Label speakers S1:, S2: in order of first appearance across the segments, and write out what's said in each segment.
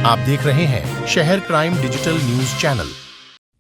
S1: आप देख रहे हैं शहर crime digital news channel.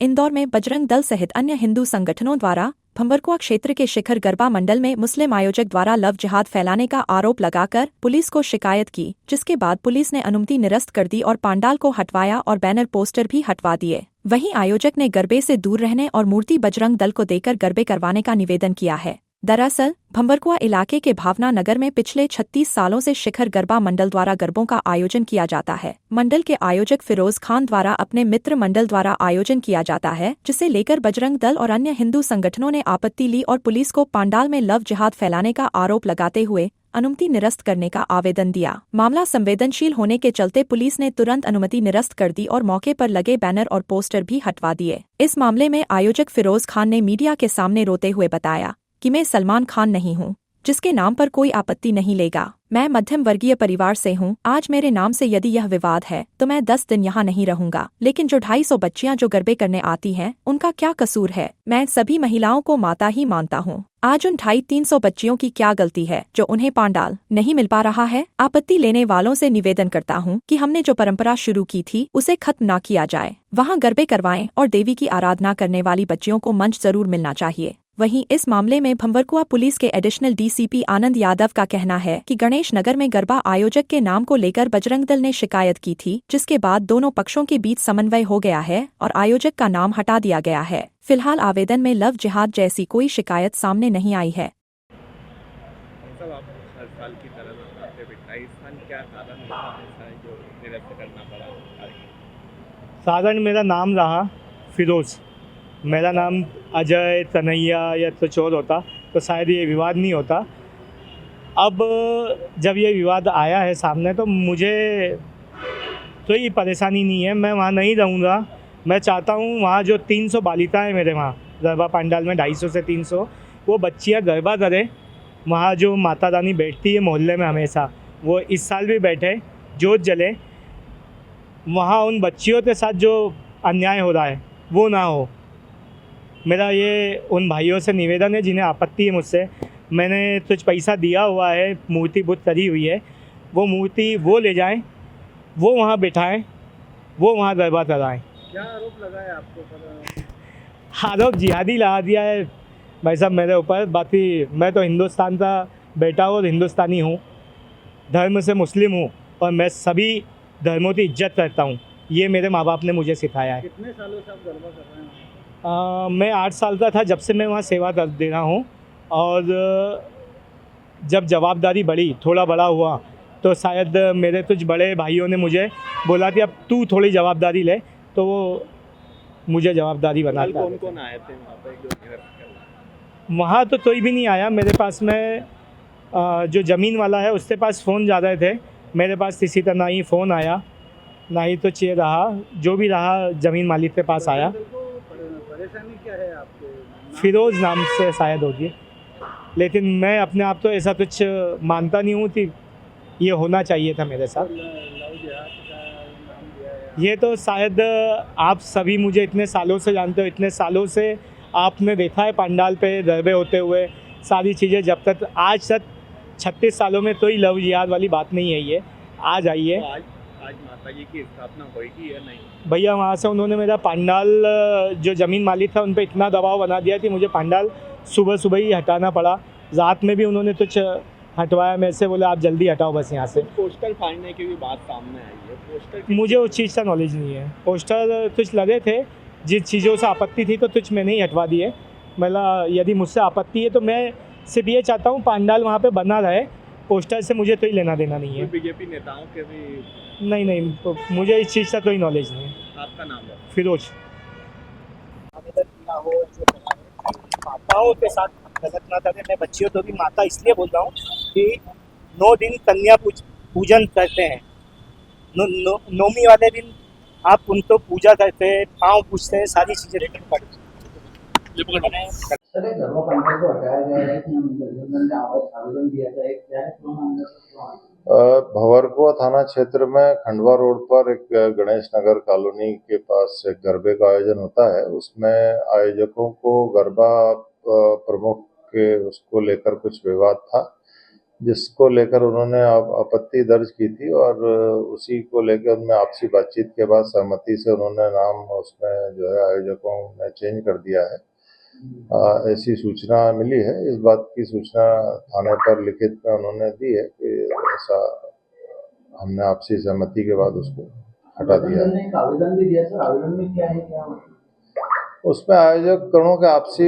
S2: Indore में बजरंग दल सहित अन्य हिंदू संगठनों द्वारा भंवरकुआ क्षेत्र के शिखर गरबा मंडल में मुस्लिम आयोजक द्वारा लव जिहाद फैलाने का आरोप लगाकर पुलिस को शिकायत की, जिसके बाद पुलिस ने अनुमति निरस्त कर दी और पांडाल को हटवाया और बैनर पोस्टर भी हटवा दिए। वहीं आयोजक ने गरबे से दूर रहने और मूर्ति बजरंग दल को देकर गरबे करवाने का निवेदन किया है। दरअसल भंवरकुआ इलाके के भावना नगर में पिछले 36 सालों से शिखर गरबा मंडल द्वारा गरबों का आयोजन किया जाता है। मंडल के आयोजक फिरोज खान द्वारा अपने मित्र मंडल द्वारा आयोजन किया जाता है, जिसे लेकर बजरंग दल और अन्य हिंदू संगठनों ने आपत्ति ली और पुलिस को पांडाल में लव जिहाद फैलाने का आरोप लगाते हुए अनुमति निरस्त करने का आवेदन दिया। मामला संवेदनशील होने के चलते पुलिस ने तुरंत अनुमति निरस्त कर दी और मौके पर लगे बैनर और पोस्टर भी हटवा दिए। इस मामले में आयोजक फिरोज खान ने मीडिया के सामने रोते हुए बताया कि मैं सलमान खान नहीं हूँ, जिसके नाम पर कोई आपत्ति नहीं लेगा। मैं मध्यम वर्गीय परिवार से हूँ। आज मेरे नाम से यदि यह विवाद है तो मैं 10 दिन यहाँ नहीं रहूंगा, लेकिन जो 250 बच्चियाँ जो गरबे करने आती हैं उनका क्या कसूर है? मैं सभी महिलाओं को माता ही मानता हूँ। आज उन 250-300 बच्चियों की क्या गलती है जो उन्हें पांडाल नहीं मिल पा रहा है? आपत्ति लेने वालों से निवेदन करता हूँ कि हमने जो परंपरा शुरू की थी उसे खत्म न किया जाए। वहाँ गरबे करवाएं और देवी की आराधना करने वाली बच्चियों को मंच जरूर मिलना चाहिए। वहीं इस मामले में भंवरकुआ पुलिस के एडिशनल डीसीपी आनंद यादव का कहना है कि गणेश नगर में गरबा आयोजक के नाम को लेकर बजरंग दल ने शिकायत की थी, जिसके बाद दोनों पक्षों के बीच समन्वय हो गया है और आयोजक का नाम हटा दिया गया है। फिलहाल आवेदन में लव जिहाद जैसी कोई शिकायत सामने नहीं आई है।
S3: साधारण मेरा नाम रहा फिरोज, मेरा नाम अजय तनैया या कुछ और होता तो शायद ये विवाद नहीं होता। अब जब ये विवाद आया है सामने तो मुझे तो ये परेशानी नहीं है, मैं वहाँ नहीं रहूँगा। मैं चाहता हूँ वहाँ जो 300 बालिकाएँ मेरे वहाँ गरबा पंडाल में 250 से 300 वो बच्चियाँ गरबा करें। वहाँ जो माता रानी बैठती है मोहल्ले में हमेशा, वो इस साल भी बैठे, जोत जले। वहाँ उन बच्चियों के साथ जो अन्याय हो रहा है वो ना हो। मेरा ये उन भाइयों से निवेदन है जिन्हें आपत्ति है मुझसे। मैंने कुछ पैसा दिया हुआ है, मूर्ति बुत करी हुई है, वो मूर्ति वो ले जाएं, वो वहाँ बिठाएं, वो वहाँ गरबा कराएं।
S4: क्या आरोप लगा है आपको पर?
S3: आरोप जिहादी लगा दिया है भाई साहब मेरे ऊपर। बाकी मैं तो हिंदुस्तान का बेटा और हिंदुस्तानी हूँ, धर्म से मुस्लिम हूँ और मैं सभी धर्मों की इज्जत करता हूँ। ये मेरे माँ बाप ने मुझे सिखाया है।
S4: कितने सालों से आप गरबा कर रहे हैं?
S3: मैं 8 साल का था जब से मैं वहाँ सेवा कर दे रहा हूँ, और जब जवाबदारी बढ़ी, थोड़ा बड़ा हुआ, तो शायद मेरे कुछ बड़े भाइयों ने मुझे बोला कि अब तू थोड़ी जवाबदारी ले, तो वो मुझे जवाबदारी बना दिया।
S4: कौन आए थे वहाँ पे जो गिरफ्तार?
S3: वहाँ तो कोई भी नहीं आया। मेरे पास में जो ज़मीन वाला है उसके पास फ़ोन ज़्यादा थे, मेरे पास किसी का ना ही फ़ोन आया ना ही तो चेयर रहा। जो भी रहा ज़मीन मालिक के पास आया।
S4: परेशानी क्या है आपके?
S3: फिरोज़ नाम से शायद होती है, लेकिन मैं अपने आप तो ऐसा कुछ मानता नहीं हूँ कि ये होना चाहिए था मेरे साथ। ये तो शायद आप सभी मुझे इतने सालों से जानते हो, इतने सालों से आपने देखा है पंडाल पे गरबे होते हुए सारी चीज़ें। जब तक आज तक 36 सालों में कोई लव जिहाद वाली बात नहीं है। ये आज आई है।
S4: आज माता जी की स्थापना होगी या नहीं?
S3: भैया वहाँ से उन्होंने मेरा पंडाल, जो ज़मीन मालिक था उन पे इतना दबाव बना दिया कि मुझे पंडाल सुबह सुबह ही हटाना पड़ा। रात में भी उन्होंने कुछ हटवाया, मेरे से बोले आप जल्दी हटाओ बस यहाँ से।
S4: पोस्टर फाड़ने की भी बात सामने आई है। पोस्टर
S3: मुझे उस चीज़ का नॉलेज नहीं है। पोस्टर कुछ लगे थे, जिस चीज़ों से आपत्ति थी तो कुछ मैंने ही हटवा दिए। मतलब यदि मुझसे आपत्ति है तो मैं सिर्फ ये चाहता हूँ पंडाल वहाँ पे बना रहे। पोस्टर से मुझे कोई लेना देना नहीं है।
S4: बीजेपी नेताओं के भी?
S3: नहीं, तो मुझे इस चीज़ का कोई नॉलेज नहीं है।
S4: आपका नाम है?
S3: फिरोज। माताओं के साथ गलत ना करें। मैं बच्चियों तो भी माता इसलिए बोल रहा हूँ कि 9 दिन कन्या पूजन करते हैं। नौमी वाले दिन आप उनको पूजा करते हैं, पाँव पूछते हैं, सारी चीज़ें देखनी पड़ती हैं।
S5: गरबा पंडाल को हटाया गया है कि हमने आवेदन दिया था, एक क्या है?
S6: भंवरकुआ थाना क्षेत्र में खंडवा रोड पर एक गणेश नगर कॉलोनी के पास एक गरबे का आयोजन होता है। उसमें आयोजकों को गरबा प्रमुख के उसको लेकर कुछ विवाद था, जिसको लेकर उन्होंने आपत्ति दर्ज की थी और उसी को लेकर उनमें आपसी बातचीत के बाद सहमति से उन्होंने नाम उसमें जो है आयोजकों ने चेंज कर दिया है। ऐसी सूचना मिली है। इस बात की सूचना थाने पर लिखित में उन्होंने दी है कि ऐसा हमने आपसी सहमति के बाद उसको हटा दिया है।
S5: एक आवेदन भी दिया सर, आवेदन में क्या है, क्या
S6: उसमें आयोजक गणों के आपसी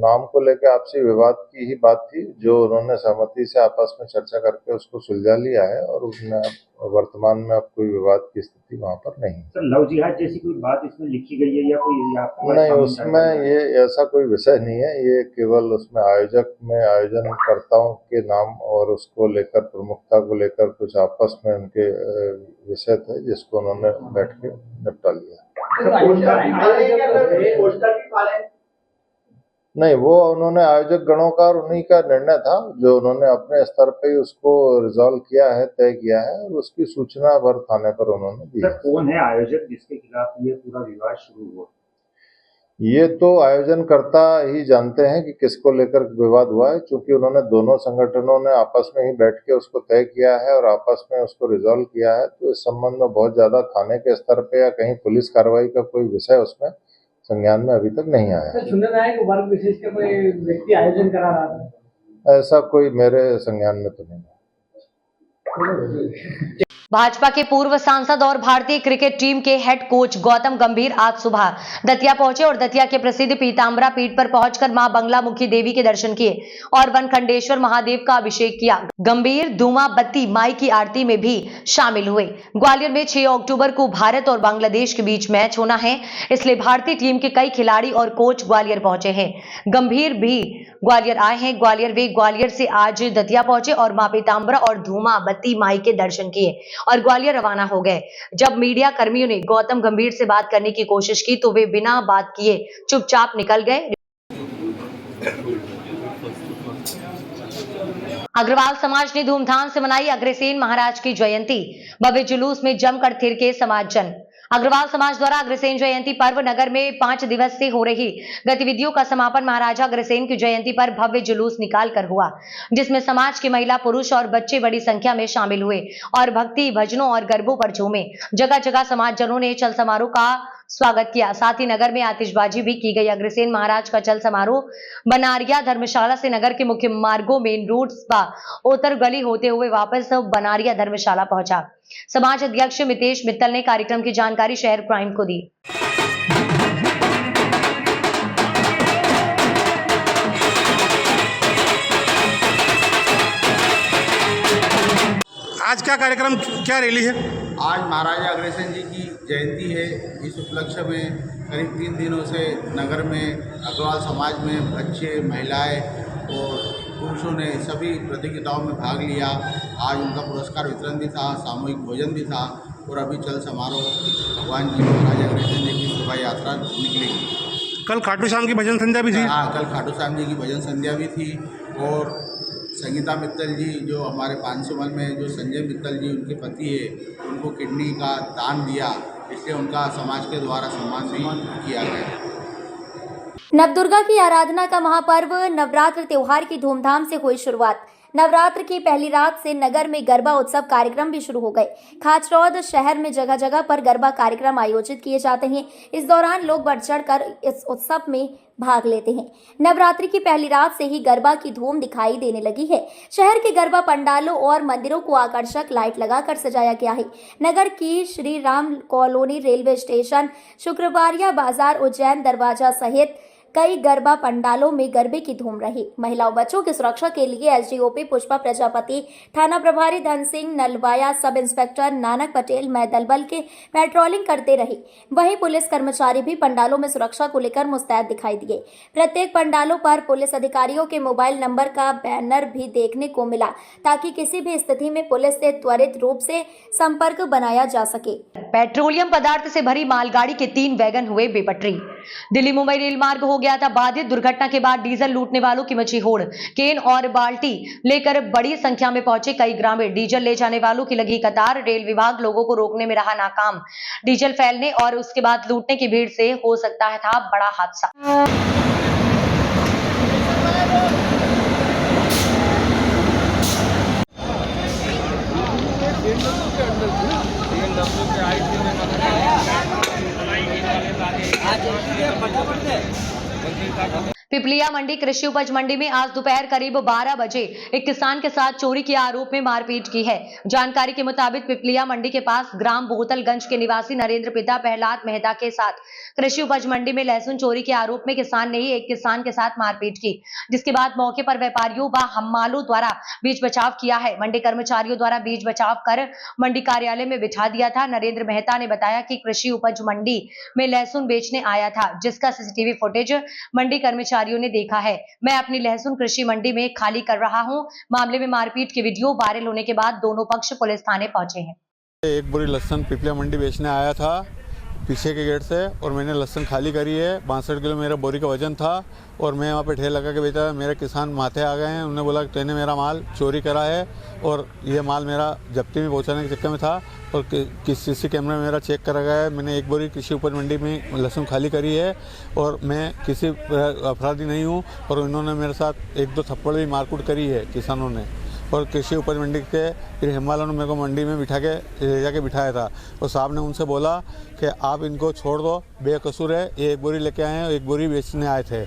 S6: नाम को लेकर आपसी विवाद की ही बात थी, जो उन्होंने सहमति से आपस में चर्चा करके उसको सुलझा लिया है और उसमें वर्तमान में अब कोई विवाद की स्थिति वहां पर नहीं।
S7: सर लव जिहाद जैसी कोई बात इसमें लिखी गई है या कोई
S6: नहीं, उसमें ये ऐसा कोई विषय नहीं है। ये केवल उसमें आयोजक में आयोजनकर्ताओं के नाम और उसको लेकर प्रमुखता को लेकर कुछ आपस में उनके विषय थे, जिसको उन्होंने बैठ के निपटा लिया। नहीं, वो उन्होंने आयोजक गणों का और उन्हीं का निर्णय था, जो उन्होंने अपने स्तर पे ही उसको रिजॉल्व किया है, तय किया है और उसकी सूचना भर थाने पर उन्होंने दी।
S7: सर कौन है आयोजक जिसके खिलाफ ये पूरा विवाद शुरू हुआ?
S6: ये तो आयोजनकर्ता ही जानते हैं कि किसको लेकर विवाद हुआ है, क्योंकि उन्होंने दोनों संगठनों ने आपस में ही बैठ के उसको तय किया है और आपस में उसको रिजॉल्व किया है। तो इस संबंध में बहुत ज्यादा थाने के स्तर पे या कहीं पुलिस कार्रवाई का कोई विषय उसमें संज्ञान में अभी तक नहीं आया।
S5: सुनने में आया कि वर्ग विशेष का कोई व्यक्ति आयोजन करा रहा था,
S6: ऐसा कोई मेरे संज्ञान में तो नहीं है।
S8: भाजपा के पूर्व सांसद और भारतीय क्रिकेट टीम के हेड कोच गौतम गंभीर आज सुबह दतिया पहुंचे और दतिया के प्रसिद्ध पीताम्बरा पीठ पर पहुंचकर मां बंगलामुखी देवी के दर्शन किए और वनखंडेश्वर महादेव का अभिषेक किया। गंभीर धूमा बत्ती माई की आरती में भी शामिल हुए। ग्वालियर में 6 अक्टूबर को भारत और बांग्लादेश के बीच मैच होना है, इसलिए भारतीय टीम के कई खिलाड़ी और कोच ग्वालियर पहुंचे हैं। गंभीर भी ग्वालियर आए हैं। ग्वालियर से आज दतिया पहुंचे और मां पीताम्बरा और धूमा बत्ती माई के दर्शन किए और ग्वालियर रवाना हो गए। जब मीडिया कर्मियों ने गौतम गंभीर से बात करने की कोशिश की तो वे बिना बात किए चुपचाप निकल गए। अग्रवाल समाज ने धूमधाम से मनाई अग्रसेन महाराज की जयंती। भव्य जुलूस में जमकर थिरके समाजजन। अग्रवाल समाज द्वारा अग्रसेन जयंती पर्व नगर में 5 दिवसीय हो रही गतिविधियों का समापन महाराजा अग्रसेन की जयंती पर भव्य जुलूस निकालकर हुआ, जिसमें समाज के महिला, पुरुष और बच्चे बड़ी संख्या में शामिल हुए और भक्ति भजनों और गरबों पर झूमे। जगह जगह समाजजनों ने चल समारोह का स्वागत किया। साथ ही नगर में आतिशबाजी भी की गई। अग्रसेन महाराज का चल समारोह बनारिया धर्मशाला से नगर के मुख्य मार्गों मेन रोड उत्तर गली होते हुए वापस बनारिया धर्मशाला पहुंचा। समाज अध्यक्ष मितेश मित्तल ने कार्यक्रम की जानकारी शहर क्राइम को दी।
S9: आज का कार्यक्रम क्या रैली है?
S10: आज महाराजा अग्रसेन जी की जयंती है। इस उपलक्ष्य में करीब 3 दिनों से नगर में अग्रवाल समाज में बच्चे, महिलाएं और पुरुषों ने सभी प्रतियोगिताओं में भाग लिया। आज उनका पुरस्कार वितरण भी था, सामूहिक भोजन भी था और अभी चल समारोह भगवान जी महाराजा अग्रसेन जी की शोभा यात्रा निकलेगी।
S9: कल खाटू श्याम की भजन संध्या भी थी।
S10: हाँ, कल खाटू श्याम जी की भजन संध्या भी थी और संगीता मित्तल जी जो हमारे 500 मल में जो संजय मित्तल जी उनके पति है, उनको किडनी का दान दिया, इसलिए उनका समाज के द्वारा सम्मान भी किया गया।
S11: नवदुर्गा की आराधना का महापर्व नवरात्र त्योहार की धूमधाम से हुई शुरुआत। नवरात्र की पहली रात से नगर में गरबा उत्सव कार्यक्रम भी शुरू हो गए। खाचरौद शहर में जगह जगह पर गरबा कार्यक्रम आयोजित किए जाते हैं। इस दौरान लोग बढ़ चढ़कर इस उत्सव में भाग लेते हैं। नवरात्रि की पहली रात से ही गरबा की धूम दिखाई देने लगी है। शहर के गरबा पंडालों और मंदिरों को आकर्षक लाइट लगाकर सजाया गया है। नगर की Shri Ram colony, railway station, Shukrawariya Bazaar, Ujjain दरवाजा सहित कई गरबा पंडालों में गरबे की धूम रही। महिलाओं बच्चों की सुरक्षा के लिए एसडीओपी पुष्पा प्रजापति, थाना प्रभारी धन सिंह नलवाया, सब इंस्पेक्टर नानक पटेल मैदल बल के पेट्रोलिंग करते रहे। वहीं पुलिस कर्मचारी भी पंडालों में सुरक्षा को लेकर मुस्तैद दिखाई दिए। प्रत्येक पंडालों पर पुलिस अधिकारियों के मोबाइल नंबर का बैनर भी देखने को मिला, ताकि किसी भी स्थिति में पुलिस से त्वरित रूप से संपर्क बनाया जा सके।
S8: पेट्रोलियम पदार्थ से भरी मालगाड़ी के 3 वैगन हुए बेपटरी। दिल्ली मुंबई रेल मार्ग हो गया था बाधित। दुर्घटना के बाद डीजल लूटने वालों की मची होड़। केन और बाल्टी लेकर बड़ी संख्या में पहुंचे कई ग्रामीण। डीजल ले जाने वालों की लगी कतार। रेल विभाग लोगों को रोकने में रहा नाकाम। डीजल फैलने और उसके बाद लूटने की भीड़ से हो सकता है था बड़ा हादसा। पिपलिया मंडी कृषि उपज मंडी में आज दोपहर करीब 12 बजे एक किसान के साथ चोरी के आरोप में मारपीट की है। जानकारी के मुताबिक पिपलिया मंडी के पास ग्राम बोतलगंज के निवासी नरेंद्र पिता प्रहलाद मेहता के साथ कृषि उपज मंडी में लहसुन चोरी के आरोप में किसान ने ही एक किसान के साथ मारपीट की, जिसके बाद मौके पर व्यापारियों व हम्मालों द्वारा बीच बचाव किया है। मंडी कर्मचारियों द्वारा बीच बचाव कर मंडी कार्यालय में बिठा दिया था। नरेंद्र मेहता ने बताया कि कृषि उपज मंडी में लहसुन बेचने आया था, जिसका सीसीटीवी फुटेज मंडी कर्मचारियों ने देखा है। मैं अपनी लहसुन कृषि मंडी में खाली कर रहा हूं। मामले में मारपीट की वीडियो वायरल होने के बाद दोनों पक्ष पुलिस थाने पहुंचे हैं।
S12: एक बोरी लहसुन पिपलिया मंडी बेचने आया था पीछे के गेट से, और मैंने लहसुन खाली करी है। 62 किलो मेरा बोरी का वजन था, और मैं वहाँ पे ढेर लगा के बेचा। मेरे किसान माथे आ गए हैं, उन्होंने बोला कि तूने मेरा माल चोरी करा है, और ये माल मेरा जब्ती में पहुँचाने के चक्कर में था। और किस सीसी कैमरा में मेरा चेक करा गया है। मैंने एक बोरी कृषि उपज मंडी में लहसुन खाली करी है, और मैं किसी अपराधी नहीं हूँ। और इन्होंने मेरे साथ 1-2 थप्पड़ भी मारकूट करी है किसानों ने। और कृषि उपज मंडी के फिर हिमालय ने मेरे को मंडी में ले जाके बिठाया था, और साहब ने उनसे बोला कि आप इनको छोड़ दो, बेकसूर है, ये एक बोरी लेके आए हैं, एक बोरी बेचने आए थे,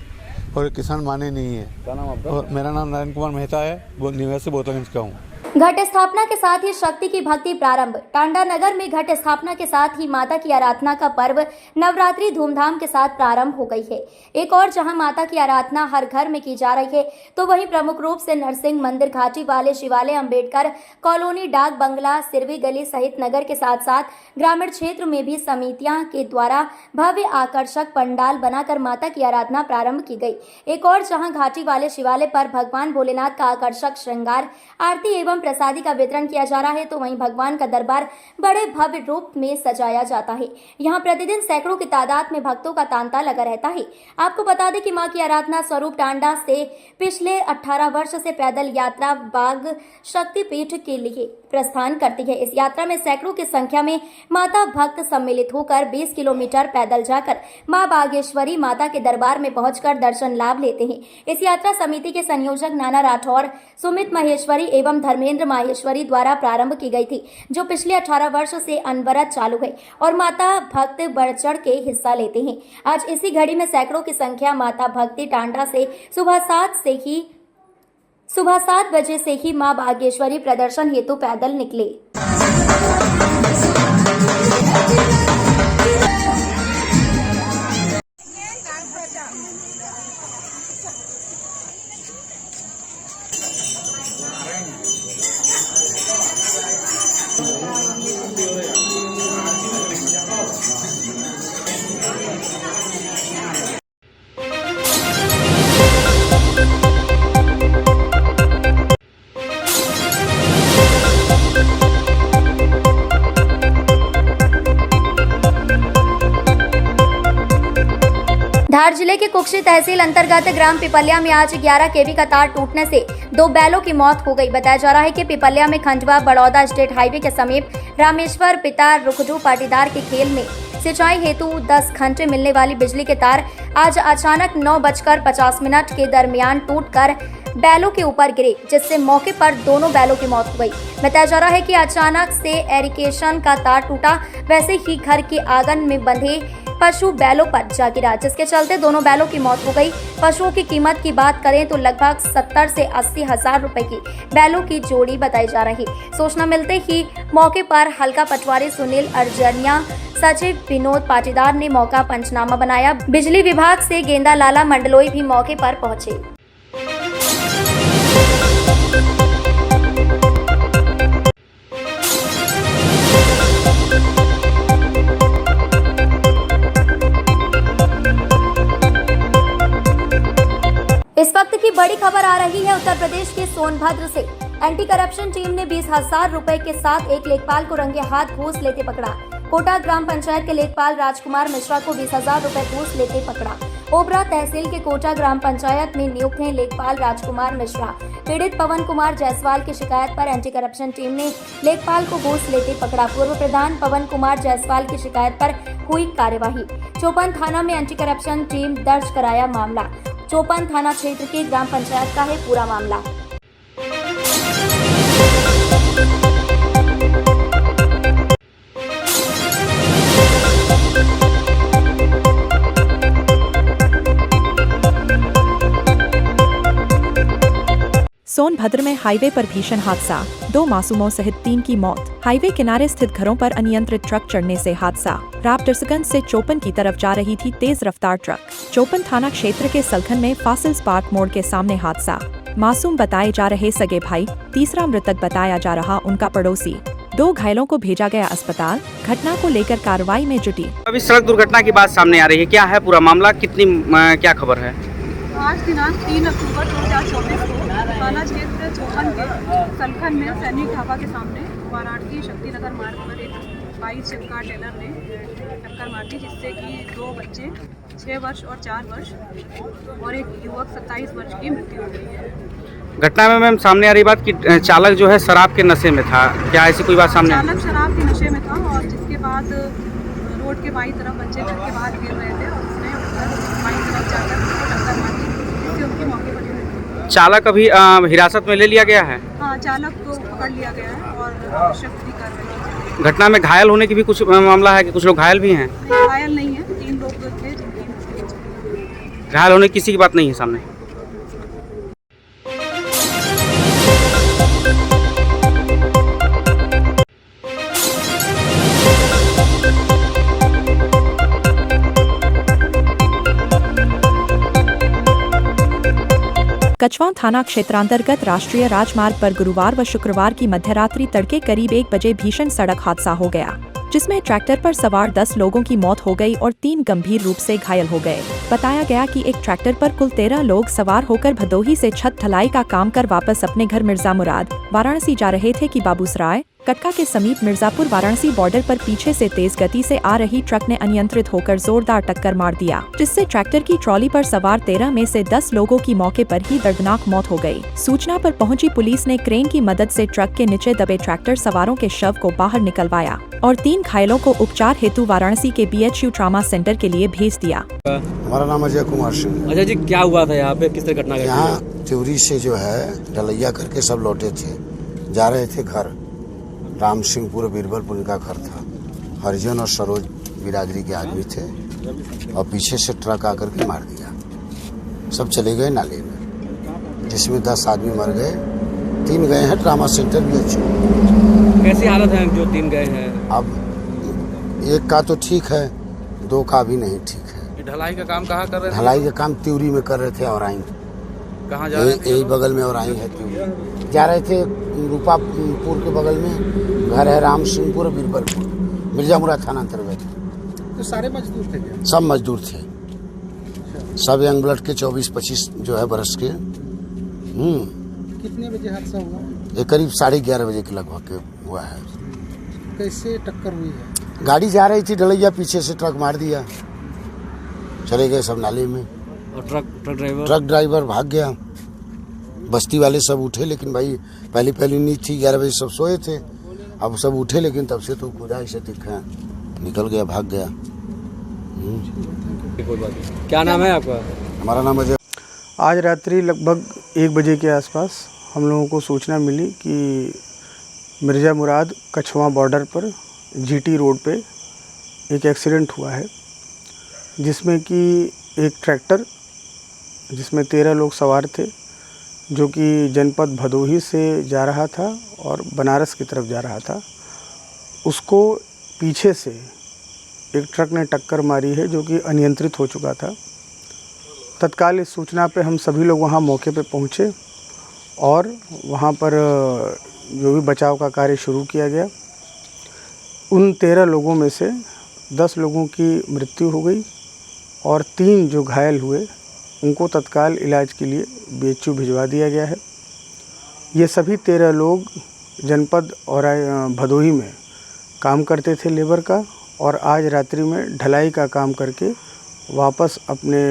S12: और किसान माने नहीं है। क्या नाम आपका? और मेरा नाम नरेंद्र कुमार मेहता है, वो निवासी बोतलगंज का हूँ।
S11: घट स्थापना के साथ ही शक्ति की भक्ति प्रारंभ। टांडा नगर में घट स्थापना के साथ ही माता की आराधना का पर्व नवरात्रि धूमधाम के साथ प्रारंभ हो गई है। एक और जहां माता की आराधना हर घर में की जा रही है, तो वहीं प्रमुख रूप से नरसिंह मंदिर, घाटी वाले शिवालय, अंबेडकर कॉलोनी, डाक बंगला, सिरवी गली सहित नगर के साथ साथ ग्रामीण क्षेत्र में भी समितियां के द्वारा भव्य आकर्षक पंडाल बनाकर माता की आराधना प्रारंभ की गई। एक और जहां घाटी वाले शिवालय पर भगवान भोलेनाथ का आकर्षक श्रृंगार, आरती एवं प्रसादी का वितरण किया जा रहा है, तो वहीं भगवान का दरबार बड़े भव्य रूप में सजाया जाता है। यहाँ प्रतिदिन सैकड़ों की तादाद में भक्तों का तांता लगा रहता है। आपको बता दें कि मां की आराधना स्वरूप टांडा से पिछले 18 वर्ष से पैदल यात्रा बाग शक्तिपीठ के लिए प्रस्थान करती है। इस यात्रा में सैकड़ों की संख्या में माता भक्त सम्मिलित होकर 20 किलोमीटर पैदल जाकर मां बागेश्वरी माता के दरबार में पहुंचकर दर्शन लाभ लेते हैं। इस यात्रा समिति के संयोजक नाना राठौर, सुमित महेश्वरी एवं धर्मेंद्र माहेश्वरी द्वारा प्रारंभ की गई थी, जो पिछले 18 वर्ष से अनवरत चालू है, और माता भक्त बढ़ चढ़ के हिस्सा लेते हैं। आज इसी घड़ी में सैकड़ों की संख्या माता भक्ति टांडा से सुबह 7 बजे से ही मां बागेश्वरी प्रदर्शन हेतु पैदल निकले। धार जिले के कुक्षी तहसील अंतर्गत ग्राम पिपलिया में आज 11 केवी का तार टूटने से 2 बैलों की मौत हो गई। बताया जा रहा है कि पिपलिया में खंडवा बड़ौदा स्टेट हाईवे के समीप रामेश्वर पिता रुखडू पाटीदार के खेल में सिंचाई हेतु 10 घंटे मिलने वाली बिजली के तार आज अचानक 9:50 के दरमियान टूटकर बैलों के ऊपर गिरे, जिससे मौके पर दोनों बैलों की मौत हो गई। बताया जा रहा है कि अचानक से एरिकेशन का तार टूटा, वैसे ही घर के आंगन में बंधे पशु बैलों पर जा गिरा, जिसके चलते दोनों बैलों की मौत हो गई। पशुओं की कीमत की बात करें तो लगभग 70 से 80 हजार रुपए की बैलों की जोड़ी बताई जा रही। सूचना मिलते ही मौके पर हल्का पटवारी सुनील अर्जनिया, सचिव विनोद पाटीदार ने मौका पंचनामा बनाया। बिजली विभाग से गेंदा लाला मंडलोई भी मौके पर पहुंचे। इस वक्त की बड़ी खबर आ रही है उत्तर प्रदेश के सोनभद्र से। एंटी करप्शन टीम ने 20,000 रुपए के साथ एक लेखपाल को रंगे हाथ घूस लेते पकड़ा। कोटा ग्राम पंचायत के लेखपाल राजकुमार मिश्रा को 20,000 रुपए घूस लेते पकड़ा। ओबरा तहसील के कोटा ग्राम पंचायत में नियुक्त हैं लेखपाल राजकुमार मिश्रा। पीड़ित पवन कुमार जायसवाल की शिकायत पर एंटी करप्शन टीम ने लेखपाल को घूस लेते पकड़ा। पूर्व प्रधान पवन कुमार जायसवाल की शिकायत पर हुई कार्यवाही। चौपन थाना में एंटी करप्शन टीम दर्ज कराया मामला। चौपन थाना क्षेत्र के ग्राम पंचायत का है पूरा मामला।
S2: सोनभद्र में हाईवे पर भीषण हादसा, 2 मासूमों सहित 3 की मौत। हाईवे किनारे स्थित घरों पर अनियंत्रित ट्रक चढ़ने से हादसा। रापटरसगंज से चोपन की तरफ जा रही थी तेज रफ्तार ट्रक। चोपन थाना क्षेत्र के सलखन में फासिल्स पार्क मोड़ के सामने हादसा। मासूम बताए जा रहे सगे भाई, तीसरा मृतक बताया जा रहा उनका पड़ोसी। 2 घायलों को भेजा गया अस्पताल। घटना को लेकर कार्रवाई में जुटी।
S13: अभी सड़क दुर्घटना की बात सामने आ रही है, क्या है पूरा मामला, क्या खबर है?
S14: आज दिनांक 3 अक्टूबर 2024 को थाना क्षेत्र चोपन के सलखन में सैनिक ढाबा के सामने वाराणसी शक्तिनगर मार्ग पर एक 22 चक्का टेलर ने टक्कर मार दी, जिससे कि 2 बच्चे 6 वर्ष और 4 वर्ष और एक युवक 27 वर्ष की मृत्यु हो गई है।
S13: घटना में मैम सामने आ रही बात कि चालक जो है शराब के नशे में था, क्या ऐसी कोई बात सामने?
S14: चालक शराब के नशे में था और जिसके बाद रोड के बाईं तरफ बच्चे घर के बाहर गिर रहे थे और उसने बाईं तरफ जाकर टक्कर मार दी, जिससे उनकी मौके पर मृत्यु।
S13: चालक अभी हिरासत में ले लिया गया है?
S14: हाँ, चालक को पकड़ लिया गया है और आवश्यक भी कार्रवाई।
S13: घटना में घायल होने की भी कुछ मामला है कि कुछ लोग घायल भी हैं?
S14: घायल नहीं है, 3 लोग थे जिनकी
S13: घायल होने किसी की बात नहीं है सामने।
S2: कछवां थाना क्षेत्रांतर्गत राष्ट्रीय राजमार्ग पर गुरुवार व शुक्रवार की मध्यरात्रि तड़के करीब 1 बजे भीषण सड़क हादसा हो गया, जिसमें ट्रैक्टर पर सवार 10 लोगों की मौत हो गई और 3 गंभीर रूप से घायल हो गए। बताया गया कि एक ट्रैक्टर पर कुल 13 लोग सवार होकर भदोही से छत ढलाई का काम कर वापस अपने घर मिर्जा मुराद, वाराणसी जा रहे थे कि बाबूसराय कटका के समीप मिर्जापुर वाराणसी बॉर्डर पर पीछे से तेज गति से आ रही ट्रक ने अनियंत्रित होकर जोरदार टक्कर मार दिया, जिससे ट्रैक्टर की ट्रॉली पर सवार 13 में से 10 लोगों की मौके पर ही दर्दनाक मौत हो गई। सूचना पर पहुंची पुलिस ने क्रेन की मदद से ट्रक के नीचे दबे ट्रैक्टर सवारों के शव को बाहर निकलवाया और 3 घायलों को उपचार हेतु वाराणसी के BHU ट्रामा सेंटर के लिए भेज दिया।
S15: हमारा नाम अजय कुमार सिंह।
S13: अजय जी, क्या हुआ था यहाँ पे, किस तरह घटना?
S15: यहाँ त्यूरी से जो है ढलैया करके सब लौटे थे, जा रहे थे घर। राम सिंहपुर बीरबलपुर इनका घर था। हरिजन और सरोज बिरादरी के आदमी थे और पीछे से ट्रक आकर के मार दिया। सब चले गए नाले में, जिसमें 10 आदमी मर गए, 3 गए हैं ट्रामा सेंटर BHU।
S13: कैसी हालत है जो 3 गए हैं?
S15: अब एक का तो ठीक है, 2 का भी नहीं ठीक है।
S13: ढलाई का काम कहाँ कर रहे थे?
S15: ढलाई का काम त्यूरी में कर रहे थे। और आई
S13: कहाँ जा रहे थे?
S15: यही बगल में और आई है त्यूरी जा रहे थे। रूपापुर के बगल में घर है राम सिंहपुर बीरबलपुर, मिर्जामुरा थाना अंतर्गत।
S9: तो सारे मजदूर थे क्या?
S15: सब मजदूर थे, सब यंग ब्लड के 24-25 जो है बरस के।
S9: कितने बजे हादसा हुआ?
S15: ये करीब 11:30 बजे के लगभग हुआ है।
S9: कैसे टक्कर हुई है?
S15: गाड़ी जा रही थी ढलैया, पीछे से ट्रक मार दिया, चले गए सब नाले में।
S13: और ट्रक
S15: ड्राइवर भाग गया। बस्ती वाले सब उठे, लेकिन भाई पहली नींद थी, 11 बजे सब सोए थे। अब सब उठे, लेकिन तब से तो खुदाई से दिखा निकल गया, भाग गया।
S13: क्या नाम है आपका?
S15: हमारा नाम अजय।
S16: आज रात्रि लगभग 1 बजे के आसपास हम लोगों को सूचना मिली कि मिर्जा मुराद कछवां बॉर्डर पर GT रोड पे एक एक्सीडेंट हुआ है, जिसमें कि एक ट्रैक्टर जिसमें 13 लोग सवार थे, जो कि जनपद भदोही से जा रहा था और बनारस की तरफ जा रहा था, उसको पीछे से एक ट्रक ने टक्कर मारी है, जो कि अनियंत्रित हो चुका था। तत्काल इस सूचना पे हम सभी लोग वहाँ मौके पे पहुँचे और वहाँ पर जो भी बचाव का कार्य शुरू किया गया। उन 13 लोगों में से 10 लोगों की मृत्यु हो गई और 3 जो घायल हुए उनको तत्काल इलाज के लिए BHU भिजवा दिया गया है। ये सभी 13 लोग जनपद और भदोही में काम करते थे लेबर का, और आज रात्रि में ढलाई का काम करके वापस अपने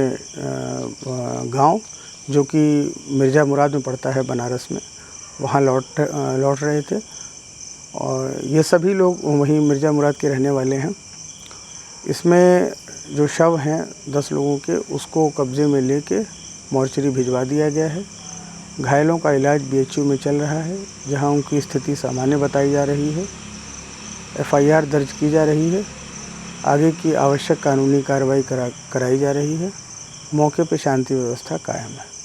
S16: गांव, जो कि मिर्जा मुराद में पड़ता है बनारस में, वहां लौट रहे थे। और ये सभी लोग वहीं मिर्जा मुराद के रहने वाले हैं। इसमें जो शव हैं 10 लोगों के, उसको कब्जे में लेके मोर्चरी भिजवा दिया गया है। घायलों का इलाज BHU में चल रहा है, जहां उनकी स्थिति सामान्य बताई जा रही है। FIR दर्ज की जा रही है। आगे की आवश्यक कानूनी कार्रवाई कराई जा रही है। मौके पर शांति व्यवस्था कायम है।